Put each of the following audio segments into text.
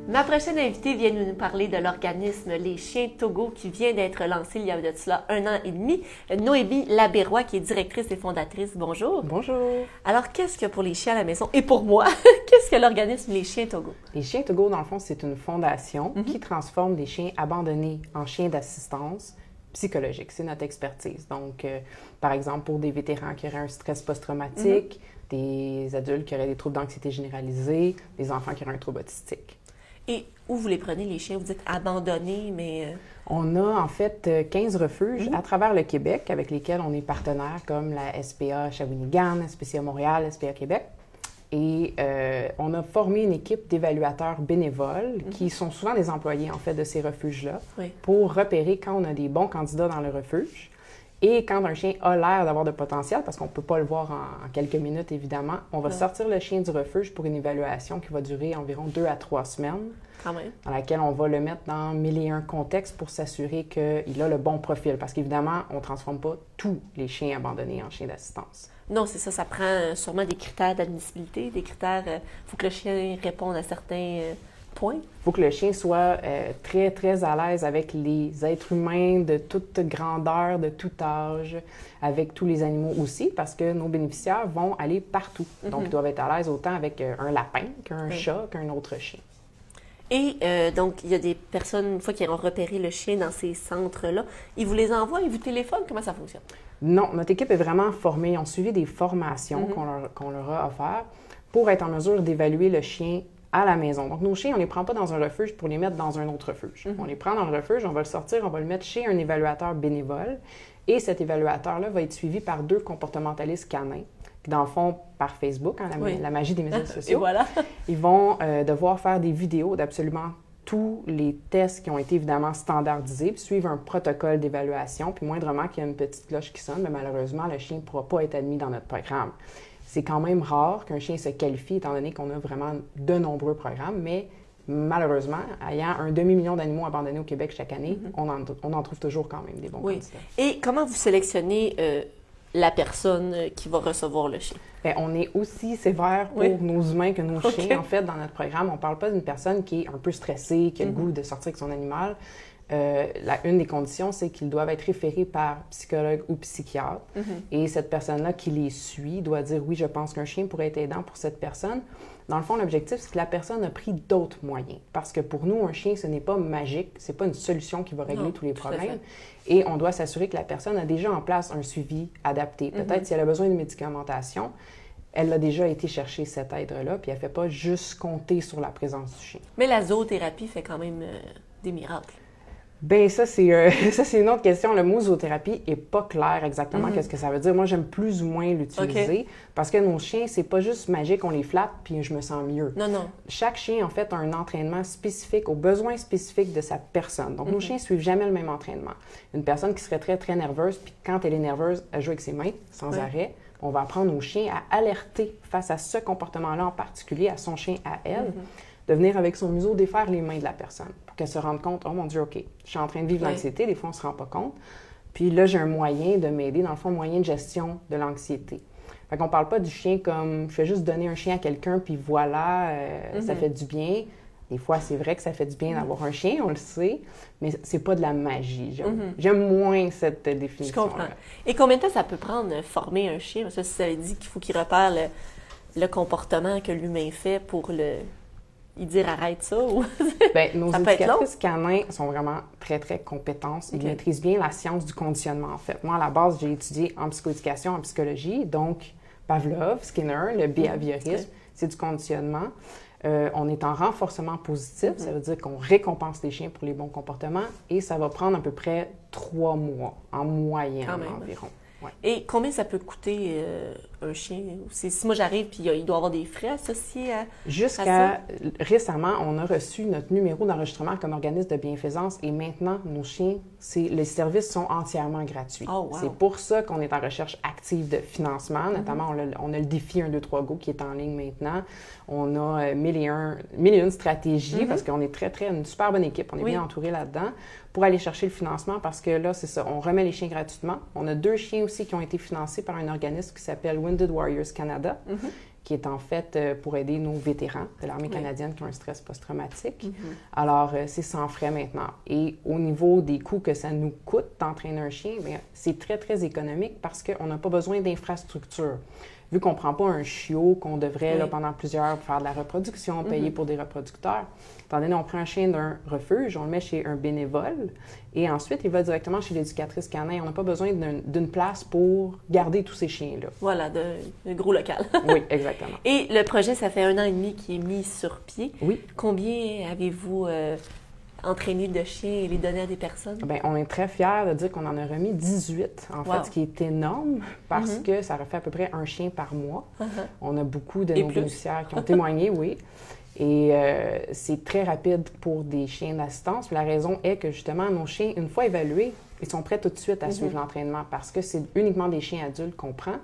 Ma prochaine invitée vient nous parler de l'organisme Les Chiens Togo qui vient d'être lancé il y a de cela 1 an et demi. Noémie Labérois qui est directrice et fondatrice. Bonjour. Bonjour. Alors, qu'est-ce que pour les chiens à la maison et pour moi, qu'est-ce que l'organisme Les Chiens Togo? Les Chiens Togo, dans le fond, c'est une fondation qui transforme des chiens abandonnés en chiens d'assistance psychologique. C'est notre expertise. Donc, par exemple, pour des vétérans qui auraient un stress post-traumatique, des adultes qui auraient des troubles d'anxiété généralisée, des enfants qui auraient un trouble autistique. Et où vous les prenez, les chiens? Vous dites abandonnés, mais... On a en fait 15 refuges à travers le Québec avec lesquels on est partenaire, comme la SPA Shawinigan, SPCA Montréal, SPA Québec. Et on a formé une équipe d'évaluateurs bénévoles qui sont souvent des employés en fait de ces refuges-là pour repérer quand on a des bons candidats dans le refuge et quand un chien a l'air d'avoir de potentiel, parce qu'on ne peut pas le voir en quelques minutes évidemment, on va sortir le chien du refuge pour une évaluation qui va durer environ 2 à 3 semaines. Quand même. Dans laquelle on va le mettre dans 1001 contextes pour s'assurer qu'il a le bon profil. Parce qu'évidemment, on ne transforme pas tous les chiens abandonnés en chiens d'assistance. Non, c'est ça. Ça prend sûrement des critères d'admissibilité, des critères... Il faut que le chien réponde à certains points. Il faut que le chien soit très, très à l'aise avec les êtres humains de toute grandeur, de tout âge, avec tous les animaux aussi, parce que nos bénéficiaires vont aller partout. Donc, ils doivent être à l'aise autant avec un lapin qu'un chat, qu'un autre chien. Et donc, il y a des personnes, une fois qu'ils ont repéré le chien dans ces centres-là, ils vous les envoient, ils vous téléphonent? Comment ça fonctionne? Non, notre équipe est vraiment formée. Ils ont suivi des formations qu'on leur a offertes pour être en mesure d'évaluer le chien à la maison. Donc, nos chiens, on ne les prend pas dans un refuge pour les mettre dans un autre refuge. On les prend dans le refuge, on va le sortir, on va le mettre chez un évaluateur bénévole. Et cet évaluateur-là va être suivi par 2 comportementalistes canins. Dans le fond, par Facebook, hein, la magie des médias sociaux. Et voilà. Ils vont devoir faire des vidéos d'absolument tous les tests qui ont été évidemment standardisés, puis suivre un protocole d'évaluation. Puis moindrement qu'il y a une petite cloche qui sonne, mais malheureusement, le chien ne pourra pas être admis dans notre programme. C'est quand même rare qu'un chien se qualifie, étant donné qu'on a vraiment de nombreux programmes, mais malheureusement, ayant un demi-million d'animaux abandonnés au Québec chaque année, on en trouve toujours quand même des bons candidats. Et comment vous sélectionnez la personne qui va recevoir le chien? Bien, on est aussi sévère pour nos humains que nos chiens. En fait, dans notre programme, on ne parle pas d'une personne qui est un peu stressée, qui a le goût de sortir avec son animal. Une des conditions, c'est qu'ils doivent être référés par psychologue ou psychiatre. Et cette personne-là qui les suit doit dire « oui, je pense qu'un chien pourrait être aidant pour cette personne ». Dans le fond, l'objectif, c'est que la personne a pris d'autres moyens. Parce que pour nous, un chien, ce n'est pas magique, ce n'est pas une solution qui va régler tous les problèmes. Et on doit s'assurer que la personne a déjà en place un suivi adapté. Peut-être si elle a besoin de médicamentation, elle a déjà été chercher cette aide-là, puis elle ne fait pas juste compter sur la présence du chien. Mais la zoothérapie fait quand même des miracles. Bien, ça, c'est une autre question. Le mot zoothérapie n'est pas clair exactement qu'est-ce que ça veut dire. Moi, j'aime plus ou moins l'utiliser parce que nos chiens, c'est pas juste magique, on les flatte puis je me sens mieux. Non, non. Chaque chien, en fait, a un entraînement spécifique aux besoins spécifiques de sa personne. Donc, nos chiens ne suivent jamais le même entraînement. Une personne qui serait très, très nerveuse, puis quand elle est nerveuse, elle joue avec ses mains sans arrêt. On va apprendre aux chiens à alerter face à ce comportement-là en particulier, à son chien, à elle. De venir avec son museau défaire les mains de la personne pour qu'elle se rende compte, oh mon Dieu, OK, je suis en train de vivre l'anxiété, des fois on ne se rend pas compte. Puis là, j'ai un moyen de m'aider, dans le fond, un moyen de gestion de l'anxiété. Fait qu'on ne parle pas du chien comme je fais juste donner un chien à quelqu'un, puis voilà, ça fait du bien. Des fois, c'est vrai que ça fait du bien d'avoir un chien, on le sait, mais c'est pas de la magie. J'aime moins cette définition. Je comprends. Et combien de temps ça peut prendre former un chien? Parce que si ça veut dire qu'il faut qu'il repère le comportement que l'humain fait pour il dire arrête ça ou bien, nos éducatrices canins sont vraiment très, très compétentes. Ils maîtrisent bien la science du conditionnement, en fait. Moi, à la base, j'ai étudié en psychoéducation, en psychologie. Donc, Pavlov, Skinner, le behaviorisme, c'est du conditionnement. On est en renforcement positif. Ça veut dire qu'on récompense les chiens pour les bons comportements et ça va prendre à peu près 3 mois en moyenne environ. Ouais. Et combien ça peut coûter un chien? Si moi j'arrive puis il doit y avoir des frais associés à Jusqu'à récemment, on a reçu notre numéro d'enregistrement comme organisme de bienfaisance et maintenant, nos chiens, les services sont entièrement gratuits. Oh, wow. C'est pour ça qu'on est en recherche active de financement. Notamment, on a le défi 1, 2, 3 Go qui est en ligne maintenant. On a 1001 stratégies parce qu'on est une super bonne équipe. On est bien entouré là-dedans pour aller chercher le financement parce que là, c'est ça, on remet les chiens gratuitement. On a 2 chiens aussi qui ont été financés par un organisme qui s'appelle Wounded Warriors Canada, qui est en fait pour aider nos vétérans de l'armée canadienne qui ont un stress post-traumatique. Alors, c'est sans frais maintenant. Et au niveau des coûts que ça nous coûte d'entraîner un chien, bien, c'est très, très économique parce qu'on n'a pas besoin d'infrastructure. Vu qu'on ne prend pas un chiot qu'on devrait là, pendant plusieurs faire de la reproduction, payer pour des reproducteurs, étant donné qu'on prend un chien d'un refuge, on le met chez un bénévole et ensuite il va directement chez l'éducatrice canin. On n'a pas besoin d'une place pour garder tous ces chiens-là. Voilà, de gros local. Oui, exactement. Et le projet, ça fait 1 an et demi qu'il est mis sur pied. Oui. Combien avez-vous entraîné de chiens et les donner à des personnes? Bien, on est très fiers de dire qu'on en a remis 18, en fait, ce qui est énorme parce que ça refait à peu près un chien par mois. On a beaucoup de nos bénéficiaires qui ont témoigné, oui. Et c'est très rapide pour des chiens d'assistance. La raison est que, justement, nos chiens, une fois évalués, ils sont prêts tout de suite à suivre l'entraînement parce que c'est uniquement des chiens adultes qu'on prend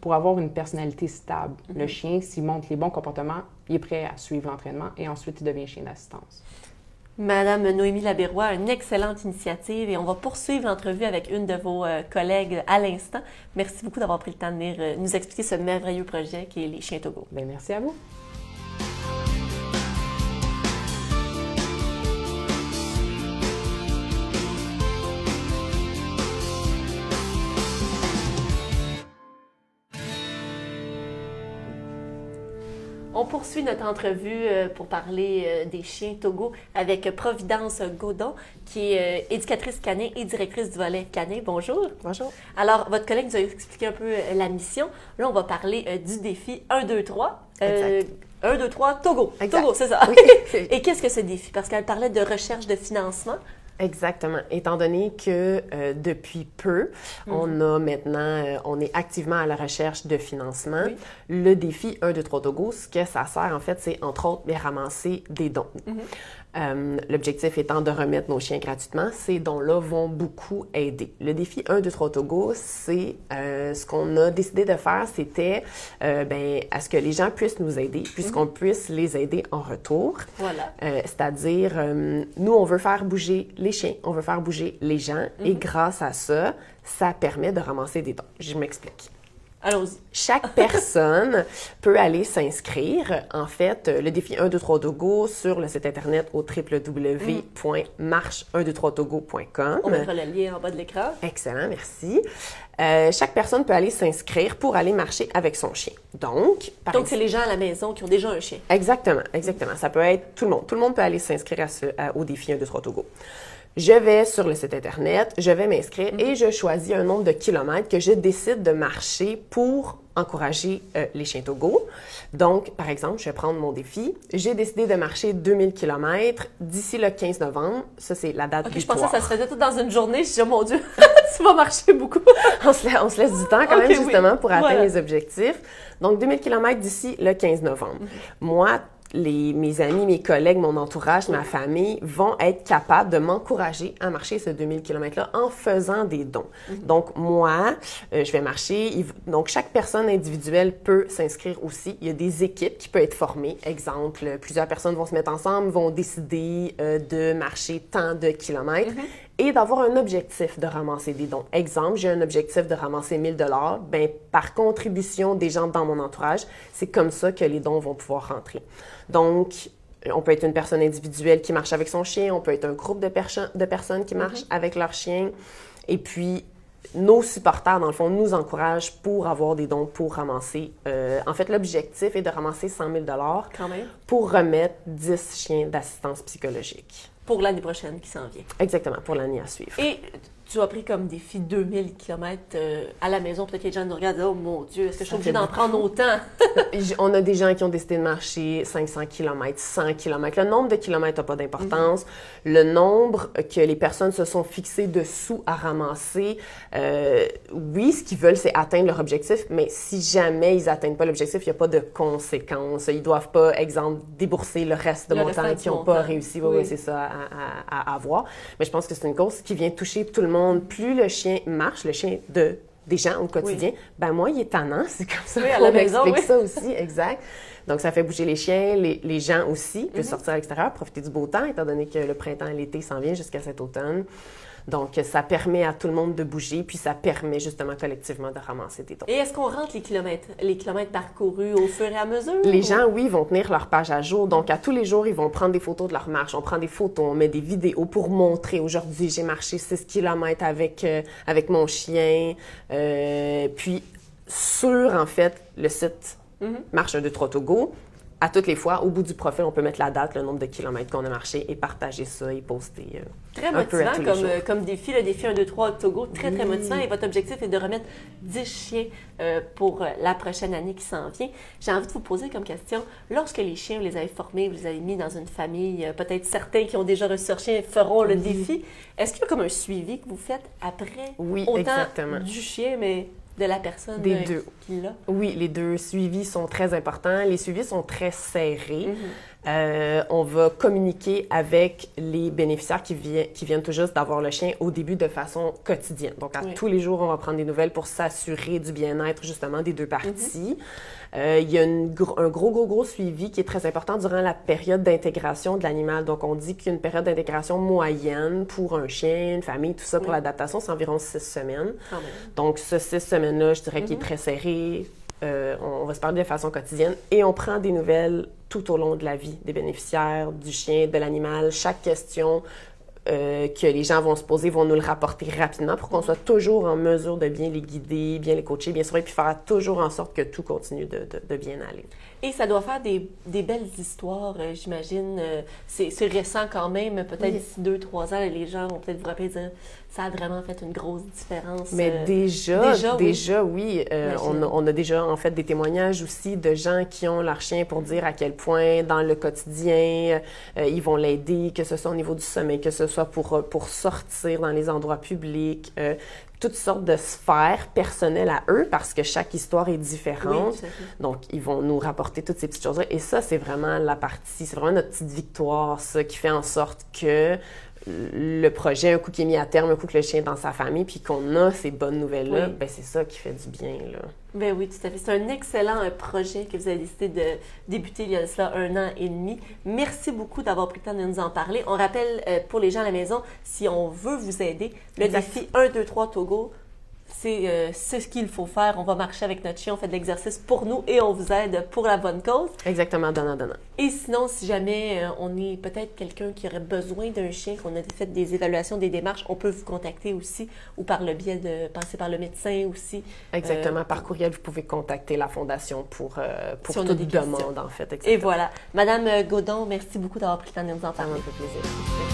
pour avoir une personnalité stable. Le chien, s'il montre les bons comportements, il est prêt à suivre l'entraînement et ensuite, il devient chien d'assistance. Madame Noémie Labérois, une excellente initiative et on va poursuivre l'entrevue avec une de vos collègues à l'instant. Merci beaucoup d'avoir pris le temps de venir nous expliquer ce merveilleux projet qui est les chiens Togo. Bien, merci à vous. On poursuit notre entrevue pour parler des chiens Togo avec Providence Godon, qui est éducatrice canin et directrice du volet canin. Bonjour. Bonjour. Alors, votre collègue nous a expliqué un peu la mission. Là, on va parler du défi 1, 2, 3. 1, 2, 3, Togo. Exact. Togo, c'est ça. Oui. Et qu'est-ce que ce défi? Parce qu'elle parlait de recherche de financement. Exactement. Étant donné que depuis peu, on a maintenant, on est activement à la recherche de financement. Le défi 1, 2, 3 Togo, ce que ça sert en fait, c'est entre autres de ramasser des dons. L'objectif étant de remettre nos chiens gratuitement. Ces dons-là vont beaucoup aider. Le défi 1, 2, 3 Togo, c'est ce qu'on a décidé de faire, c'était à ce que les gens puissent nous aider, puisqu'on puisse les aider en retour. Voilà. C'est-à-dire, nous, on veut faire bouger les chiens, on veut faire bouger les gens, et grâce à ça, ça permet de ramasser des dons. Je m'explique. Allons-y. Chaque personne peut aller s'inscrire. En fait, le défi 1, 2, 3 Togo sur le site internet au www.marche123togo.com. On mettra le lien en bas de l'écran. Excellent, merci. Chaque personne peut aller s'inscrire pour aller marcher avec son chien. Donc, c'est les gens à la maison qui ont déjà un chien. Exactement, exactement. Ça peut être tout le monde. Tout le monde peut aller s'inscrire au défi 1, 2, 3 Togo. Je vais sur le site Internet, je vais m'inscrire et je choisis un nombre de kilomètres que je décide de marcher pour encourager les chiens Togo. Donc, par exemple, je vais prendre mon défi. J'ai décidé de marcher 2000 km d'ici le 15 novembre. Ça, c'est la date butoir. Je pensais que ça se faisait tout dans une journée. Je dis, oh mon Dieu, tu vas marcher beaucoup. on se laisse du temps quand même, justement, pour atteindre les objectifs. Donc, 2000 km d'ici le 15 novembre. Moi, mes amis, mes collègues, mon entourage, ma famille vont être capables de m'encourager à marcher ce 2000 km-là en faisant des dons. Donc, moi, je vais marcher. Donc, chaque personne individuelle peut s'inscrire aussi. Il y a des équipes qui peuvent être formées. Exemple, plusieurs personnes vont se mettre ensemble, vont décider de marcher tant de kilomètres et d'avoir un objectif de ramasser des dons. Exemple, j'ai un objectif de ramasser 1000 $. Bien, par contribution des gens dans mon entourage, c'est comme ça que les dons vont pouvoir rentrer. Donc, on peut être une personne individuelle qui marche avec son chien, on peut être un groupe de personnes qui marchent avec leur chien. Et puis, nos supporters, dans le fond, nous encouragent pour avoir des dons pour ramasser. En fait, l'objectif est de ramasser 100 000 $ quand même, pour remettre 10 chiens d'assistance psychologique. Pour l'année prochaine qui s'en vient. Exactement, pour l'année à suivre. Et tu as pris comme défi 2000 km à la maison. Peut-être que les gens nous regardent, oh mon Dieu, est-ce que je suis obligée d'en prendre autant? On a des gens qui ont décidé de marcher 500 km, 100 km. Le nombre de kilomètres n'a pas d'importance. Le nombre que les personnes se sont fixées dessous à ramasser, oui, ce qu'ils veulent, c'est atteindre leur objectif, mais si jamais ils n'atteignent pas l'objectif, il n'y a pas de conséquences. Ils ne doivent pas, exemple, débourser le reste de montant qu'ils n'ont pas réussi. Oui, c'est ça à avoir. Mais je pense que c'est une course qui vient toucher tout le monde. Plus le chien marche, le chien des gens au quotidien, ben moi, il est tannant. C'est comme ça qu'on explique ça aussi, exact. Donc, ça fait bouger les chiens, les gens aussi, peuvent sortir à l'extérieur, profiter du beau temps, étant donné que le printemps et l'été s'en vient jusqu'à cet automne. Donc, ça permet à tout le monde de bouger, puis ça permet justement collectivement de ramasser des dons. Et est-ce qu'on rentre les kilomètres parcourus au fur et à mesure? Les gens, oui, vont tenir leur page à jour. Donc, à tous les jours, ils vont prendre des photos de leur marche. On prend des photos, on met des vidéos pour montrer. Aujourd'hui, j'ai marché 6 km avec mon chien. Puis, sur, en fait, le site Marche 1, 2, 3 Togo, à toutes les fois, au bout du profil, on peut mettre la date, le nombre de kilomètres qu'on a marché et partager ça et poster très motivant comme défi, le défi 1, 2, 3 Togo, très motivant. Et votre objectif est de remettre 10 chiens pour la prochaine année qui s'en vient. J'ai envie de vous poser comme question, lorsque les chiens, vous les avez formés, vous les avez mis dans une famille, peut-être certains qui ont déjà reçu leur chien feront le défi, est-ce qu'il y a comme un suivi que vous faites après? Oui, autant exactement. Du chien, mais de la personne des deux. Qui l'a? Oui, les deux suivis sont très importants. Les suivis sont très serrés. On va communiquer avec les bénéficiaires qui viennent tout juste d'avoir le chien au début de façon quotidienne. Donc, à tous les jours, on va prendre des nouvelles pour s'assurer du bien-être justement des deux parties. Il y a un gros suivi qui est très important durant la période d'intégration de l'animal. Donc, on dit qu'il y a une période d'intégration moyenne pour un chien, une famille, tout ça pour l'adaptation, c'est environ 6 semaines. Donc, ce 6 semaines-là, je dirais qu'il est très serré. On va se parler de façon quotidienne et on prend des nouvelles tout au long de la vie des bénéficiaires, du chien, de l'animal. Chaque question que les gens vont se poser vont nous le rapporter rapidement pour qu'on soit toujours en mesure de bien les guider, bien les coacher, bien sûr, et puis faire toujours en sorte que tout continue de bien aller. Et ça doit faire des belles histoires, j'imagine. C'est récent quand même, peut-être d'ici 2-3 ans, les gens vont peut-être vous rappeler et dire ça a vraiment fait une grosse différence. Mais déjà, oui. On a déjà en fait des témoignages aussi de gens qui ont leur chien pour dire à quel point dans le quotidien, ils vont l'aider, que ce soit au niveau du sommeil, que ce soit pour sortir dans les endroits publics. Toutes sortes de sphères personnelles à eux parce que chaque histoire est différente. Oui, donc, ils vont nous rapporter toutes ces petites choses-là. Et ça, c'est vraiment c'est vraiment notre petite victoire, ça, qui fait en sorte que le projet, un coup qui est mis à terme, un coup que le chien est dans sa famille, puis qu'on a ces bonnes nouvelles-là, ben c'est ça qui fait du bien, là. Ben oui, tout à fait. C'est un excellent projet que vous avez décidé de débuter il y a cela 1 an et demi. Merci beaucoup d'avoir pris le temps de nous en parler. On rappelle pour les gens à la maison, si on veut vous aider, le défi 1, 2, 3 Togo, c'est ce qu'il faut faire. On va marcher avec notre chien, on fait de l'exercice pour nous et on vous aide pour la bonne cause. Exactement, donnant. Et sinon, si jamais on est peut-être quelqu'un qui aurait besoin d'un chien, qu'on a fait des évaluations, des démarches, on peut vous contacter aussi ou par le biais de passer par le médecin aussi. Exactement, par courriel, vous pouvez contacter la Fondation pour si toute demande, en fait. Exactement. Et voilà. Madame Gaudon, merci beaucoup d'avoir pris le temps de nous en parler. Ça m'a fait plaisir.